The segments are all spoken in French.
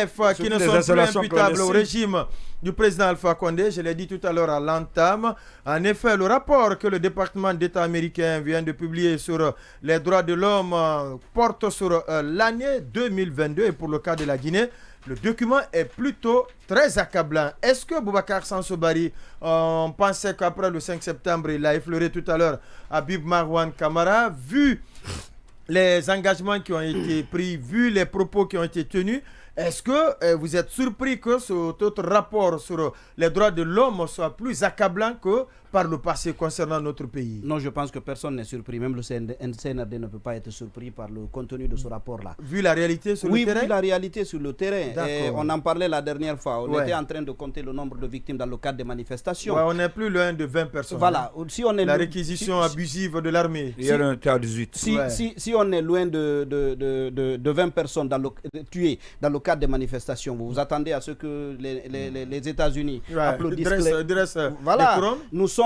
chefs qui ne sont plus imputables au régime du président Alpha Condé. Je l'ai dit tout à l'heure à l'entame. En effet, le rapport que le département d'État américain vient de publier sur les droits de l'homme porte sur l'année 2022 et pour le cas de la Guinée, le document est plutôt très accablant. Est-ce que Boubacar Sansobari, on pensait qu'après le 5 septembre, il a effleuré tout à l'heure Habib Marwan Kamara, vu les engagements qui ont été pris, vu les propos qui ont été tenus, est-ce que vous êtes surpris que cet autre rapport sur les droits de l'homme soit plus accablant que par le passé concernant notre pays? Non, je pense que personne n'est surpris. Même le CNRD ne peut pas être surpris par le contenu de ce rapport-là. Vu la réalité sur le terrain? Oui, vu la réalité sur le terrain. Et on en parlait la dernière fois. On était en train de compter le nombre de victimes dans le cadre des manifestations. Ouais, on n'est plus loin de 20 personnes. Voilà. Si on est la réquisition abusive de l'armée. Hier, on était à 18. Si on est loin de 20 personnes tuées dans le cadre des manifestations, vous vous attendez à ce que les États-Unis applaudissent voilà, nous sommes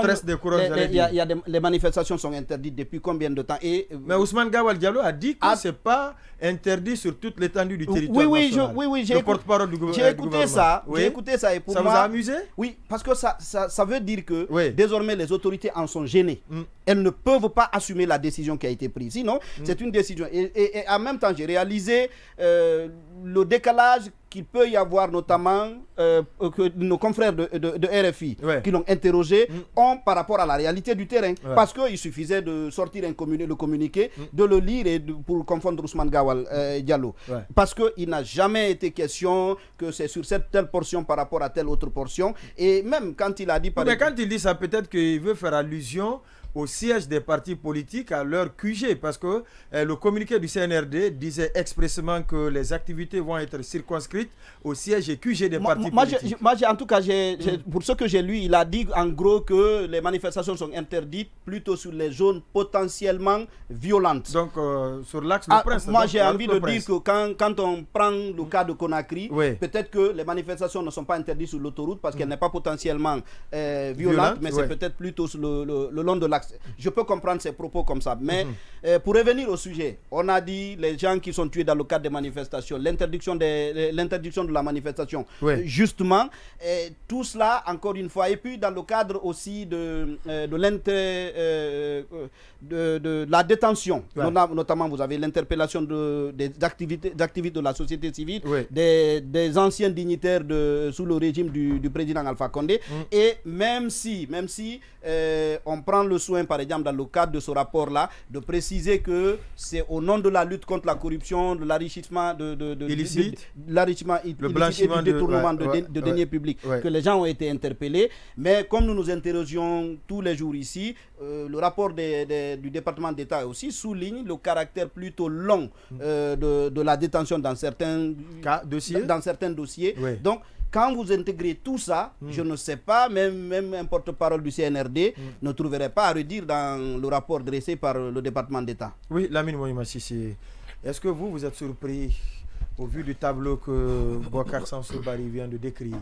les manifestations sont interdites depuis combien de temps mais Ousmane Gawal Diallo a dit que c'est pas interdit sur toute l'étendue du territoire national. Oui, j'ai écouté ça. J'ai écouté ça et pour ça moi, vous a amusé? Oui, parce que ça veut dire que désormais les autorités en sont gênées. Elles ne peuvent pas assumer la décision qui a été prise. Sinon, c'est une décision. Et en même temps, j'ai réalisé le décalage qu'il peut y avoir notamment que nos confrères de RFI qui l'ont interrogé ont par rapport à la réalité du terrain. Parce qu'il suffisait de sortir le communiqué, de le lire et pour confondre Ousmane Gawal Diallo. Parce qu'il n'a jamais été question que c'est sur cette telle portion par rapport à telle autre portion. Et même quand il a dit... Mais quand il dit ça, peut-être qu'il veut faire allusion au siège des partis politiques à leur QG, parce que le communiqué du CNRD disait expressément que les activités vont être circonscrites au siège et QG des partis politiques. En tout cas, pour ce que j'ai lu, il a dit en gros que les manifestations sont interdites plutôt sur les zones potentiellement violentes. Donc, sur l'axe de Prince. Moi, j'ai envie de dire que quand on prend le cas de Conakry, peut-être que les manifestations ne sont pas interdites sur l'autoroute parce qu'elle n'est pas potentiellement violente, mais c'est peut-être plutôt sur le long de l'axe. Je peux comprendre ses propos comme ça, mais pour revenir au sujet, on a dit les gens qui sont tués dans le cadre des manifestations, l'interdiction de la manifestation, justement, tout cela, encore une fois, et puis dans le cadre aussi de la détention, notamment vous avez l'interpellation des activités de la société civile, des anciens dignitaires sous le régime du président Alpha Condé, et même si on prend le soin, par exemple, dans le cadre de ce rapport-là, de préciser que c'est au nom de la lutte contre la corruption, de l'enrichissement illicite, le blanchiment et du détournement de deniers publics, que les gens ont été interpellés. Mais comme nous interrogeons tous les jours ici, le rapport du département d'État aussi souligne le caractère plutôt long de la détention dans certains dossiers. Donc, quand vous intégrez tout ça, je ne sais pas, même un porte-parole du CNRD ne trouverait pas à redire dans le rapport dressé par le département d'État. Oui, Lamine Moïma Sissi, est-ce que vous êtes surpris au vu du tableau que Boubacar Sansobari vient de décrire?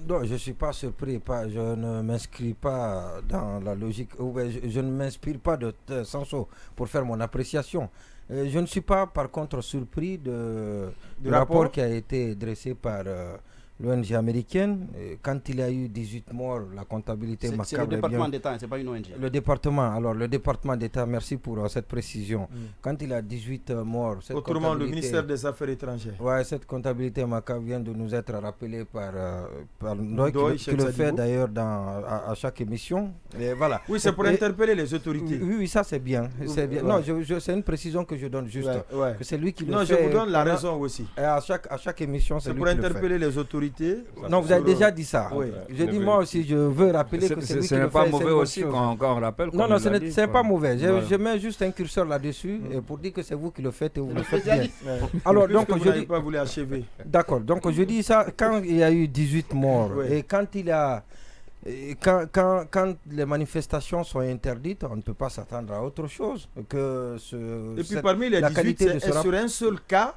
Non, je ne suis pas surpris. Je ne m'inscris pas dans la logique. Je ne m'inspire pas de Sanso pour faire mon appréciation. Je ne suis pas, par contre, surpris du rapport qui a été dressé par... l'ONG américaine, quand il y a eu 18 morts, la comptabilité macabre... C'est le département d'État, ce n'est pas une ONG. Le département d'État, merci pour cette précision. Quand il y a 18 morts... Autrement, le ministère des Affaires étrangères. Oui, cette comptabilité macabre vient de nous être rappelée par Ndoye, qui le fait d'ailleurs à chaque émission. Et voilà. Oui, c'est pour interpeller les autorités. Oui, ça c'est bien. Non, c'est une précision que je donne juste. Que c'est lui qui le fait. Non, je vous donne la raison aussi. À chaque émission, c'est lui qui le fait. C'est pour interpeller les autorités. Non, vous avez déjà dit ça. Oui. Je dis moi aussi, je veux rappeler que c'est lui qui le fait. Ce n'est pas mauvais aussi quand on rappelle. Non, ce n'est pas mauvais. Je mets juste un curseur là-dessus pour dire que c'est vous qui le faites et vous le faites bien. Alors, donc, je n'ai pas voulu achever. D'accord. Donc, je dis ça quand il y a eu 18 morts et quand il y a... Quand les manifestations sont interdites, on ne peut pas s'attendre à autre chose que et puis parmi les 18, sur un seul cas,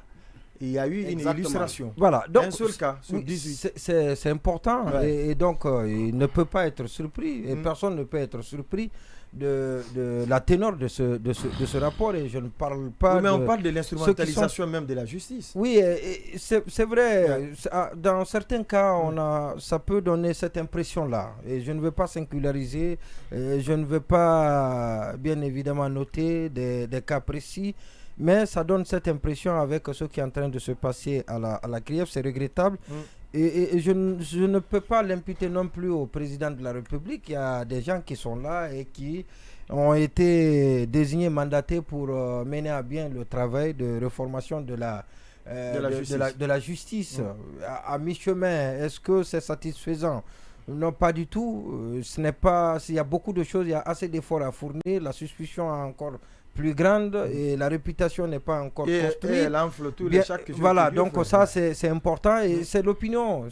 il y a eu une illustration. Voilà, donc un seul cas sur 18. C'est important et donc il ne peut pas être surpris et personne ne peut être surpris de la ténor de ce rapport, et je ne parle pas mais on parle de l'instrumentalisation même de la justice. Oui, c'est vrai. Dans certains cas, ça peut donner cette impression-là. Et je ne veux pas singulariser, je ne veux pas, bien évidemment, noter des cas précis, mais ça donne cette impression avec ce qui est en train de se passer à la CRIEF. C'est regrettable. Et je ne peux pas l'imputer non plus au président de la République. Il y a des gens qui sont là et qui ont été désignés, mandatés pour mener à bien le travail de réformation de la justice. À mi-chemin, est-ce que c'est satisfaisant? Non, pas du tout. Ce n'est pas. S'il y a beaucoup de choses, il y a assez d'efforts à fournir. La suspicion est encore plus grande et la réputation n'est pas encore construite. Et elle enfle chaque jour. Voilà, donc ça c'est important et c'est l'opinion.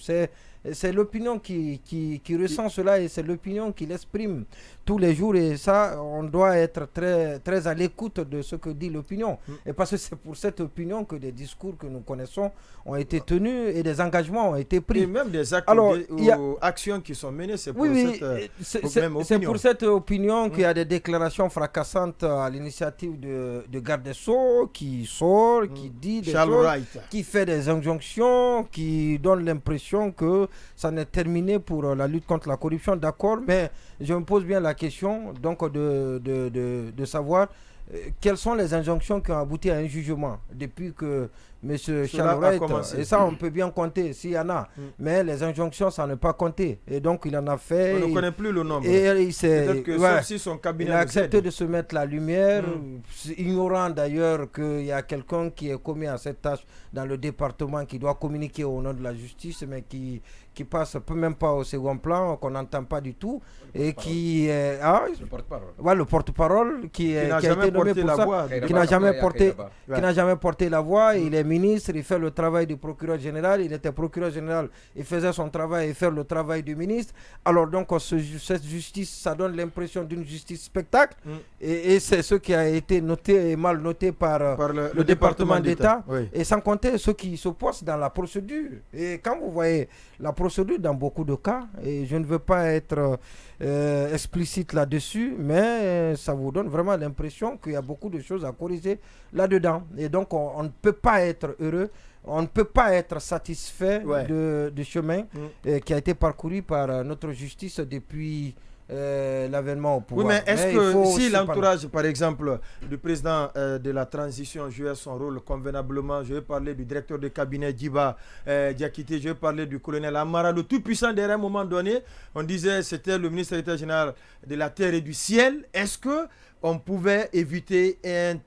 C'est l'opinion qui ressent cela et c'est l'opinion qui l'exprime tous les jours, et ça, on doit être très, très à l'écoute de ce que dit l'opinion. Et parce que c'est pour cette opinion que des discours que nous connaissons ont été tenus et des engagements ont été pris. Et même des actes ou actions qui sont menées, c'est pour cette opinion. C'est pour cette opinion qu'il y a des déclarations fracassantes à l'initiative de garde des Sceaux qui sort, qui dit des choses, qui fait des injonctions, qui donne l'impression que ça n'est terminé pour la lutte contre la corruption, d'accord, mais je me pose bien la question donc de savoir quelles sont les injonctions qui ont abouti à un jugement depuis que M. Charles Wright, et ça on peut bien compter s'il y en a, mais les injonctions ça ne pas compter, et donc il en a fait. On ne connaît plus le nombre. Et peut-être que sauf si son cabinet il a accepté de se mettre la lumière, ignorant d'ailleurs qu'il y a quelqu'un qui est commis à cette tâche dans le département qui doit communiquer au nom de la justice, mais qui passe même pas au second plan, qu'on n'entend pas du tout, et qui est le porte-parole. Ouais, le porte-parole qui a été nommé pour ça, qui n'a jamais porté la voix. Il est ministre, il fait le travail du procureur général, il était procureur général, il faisait son travail et fait le travail du ministre. Alors donc cette justice, ça donne l'impression d'une justice spectacle, et c'est ce qui a été noté et mal noté par le département d'État, et sans compter ceux qui s'opposent dans la procédure. Et quand vous voyez la procédure dans beaucoup de cas, et je ne veux pas être explicite là-dessus, mais ça vous donne vraiment l'impression qu'il y a beaucoup de choses à corriger là-dedans. Et donc on ne peut pas être heureux, on ne peut pas être satisfait du chemin qui a été parcouru par notre justice depuis l'avènement au pouvoir. Oui, mais est-ce que si l'entourage, par exemple, du président de la transition jouait son rôle convenablement, je vais parler du directeur de cabinet Djiba Diakité, je vais parler du colonel Amara, le tout-puissant, derrière un moment donné, on disait c'était le ministre de l'État général de la terre et du ciel. Est-ce que on pouvait éviter une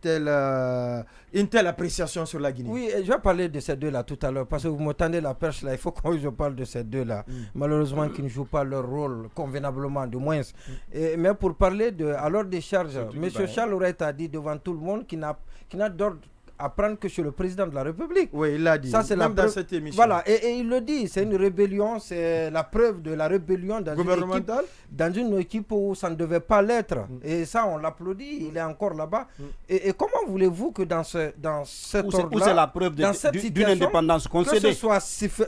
telle appréciation sur la Guinée? Oui, je vais parler de ces deux-là tout à l'heure, parce que vous me tendez la perche là, il faut que je parle de ces deux-là, malheureusement qui ne jouent pas leur rôle convenablement, du moins. Mais pour parler à l'ordre des charges, M. Charles Wright a dit devant tout le monde qu'il n'a d'ordre à prendre que chez le président de la République. Oui, il l'a dit, ça, c'est même dans cette émission. Voilà, et il le dit, c'est une rébellion, c'est la preuve de la rébellion dans une équipe où ça ne devait pas l'être. Et ça, on l'applaudit, il est encore là-bas. Et comment voulez-vous que dans cet ordre-là, où c'est la preuve d'une indépendance concédée, que ce soit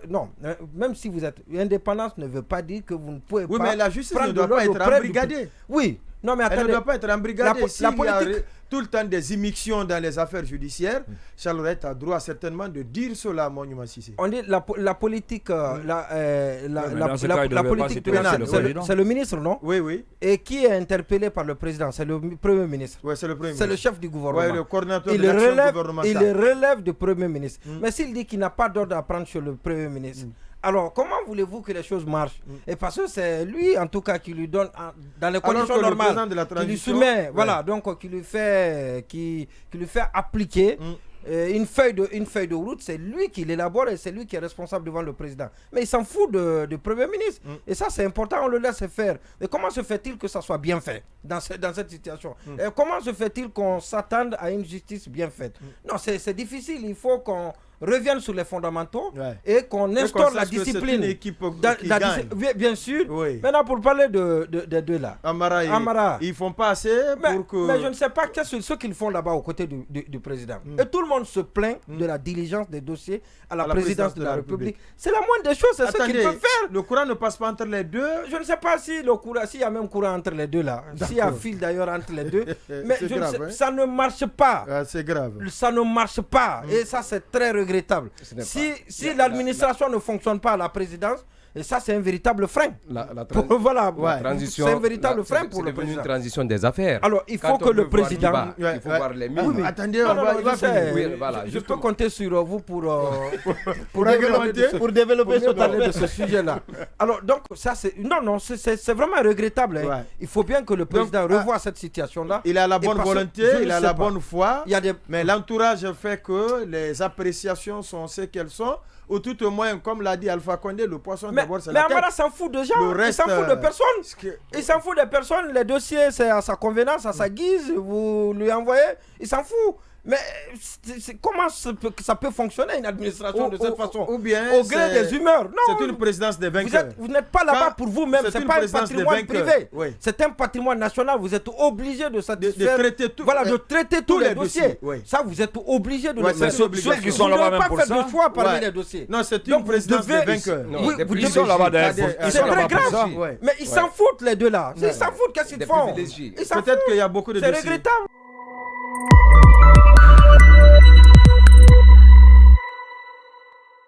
non, même si vous êtes... L'indépendance ne veut pas dire que vous ne pouvez pas... Oui, mais la justice ne doit pas être embrigadée. Oui. Non, mais attendez, elle ne doit pas être embrigadée. S'il y a tout le temps des immixtions dans les affaires judiciaires, Charles Wright a droit certainement de dire cela, Monument Cissé. On dit la politique, la politique pénale, c'est le ministre, non? Oui, oui. Et qui est interpellé par le président? C'est le Premier ministre. Oui, c'est le Premier ministre. C'est le chef du gouvernement. Oui, le coordinateur de l'action gouvernementale. Il relève du Premier ministre. Mais s'il dit qu'il n'a pas d'ordre à prendre sur le Premier ministre, alors, comment voulez-vous que les choses marchent? Et parce que c'est lui, en tout cas, qui lui donne, dans les conditions normales, qui lui soumet, voilà, donc qui lui fait appliquer une feuille de route. C'est lui qui l'élabore et c'est lui qui est responsable devant le président. Mais il s'en fout du Premier ministre. Et ça, c'est important, on le laisse faire. Et comment se fait-il que ça soit bien fait dans cette situation? Et comment se fait-il qu'on s'attende à une justice bien faite? Non, c'est difficile, il faut qu'on revienne sur les fondamentaux et qu'on instaure la discipline. Une équipe qui gagne. Bien sûr. Maintenant, pour parler des deux là. Amara, ils font pas assez pour que... Mais je ne sais pas ce qu'ils font là-bas aux côtés du président. Et tout le monde se plaint de la diligence des dossiers à la présidence de la République. C'est la moindre des choses, c'est ce qu'ils peuvent faire. Le courant ne passe pas entre les deux. Je ne sais pas si s'il y a même courant entre les deux là. S'il y a fil d'ailleurs entre les deux. Mais ça ne marche pas. C'est grave. Ça ne marche pas. Et ça, c'est très regrettable. Si l'administration ne fonctionne pas à la présidence, et ça, c'est un véritable frein. Transition, c'est un véritable frein pour le président. Une transition des affaires. Alors, il faut que le président... il faut voir les mines. Attendez, je peux compter sur vous pour développer parler de ce sujet-là. Alors, donc, ça, c'est... Non, c'est vraiment regrettable. Hein. Il faut bien que le président revoie cette situation-là. Il a la bonne volonté, il a la bonne foi, mais l'entourage fait que les appréciations sont ce qu'elles sont. Ou tout au moins, comme l'a dit Alpha Condé, le poisson d'abord c'est la tête. Mais Amara s'en fout de gens, il s'en fout de personne. Il s'en fout de personne, les dossiers c'est à sa convenance, à sa guise, vous lui envoyez, il s'en fout. Mais comment ça peut fonctionner une administration de cette façon? Ou bien au gré des humeurs. C'est une présidence des vainqueurs. Vous n'êtes pas là-bas pour vous-même, c'est pas un patrimoine privé. C'est un patrimoine national, vous êtes obligé de satisfaire, de traiter tous les dossiers. Ça, vous êtes obligé de le faire. Ceux qui sont là-bas même pour ça. Vous ne pouvez pas faire de choix parmi les dossiers. Non, c'est une présidence des vainqueurs. Ils sont là-bas c'est très grave. Mais ils s'en foutent les deux là. Ils s'en foutent, qu'est-ce qu'ils font? Peut-être qu'il y a beaucoup de dossiers. C'est regrettable.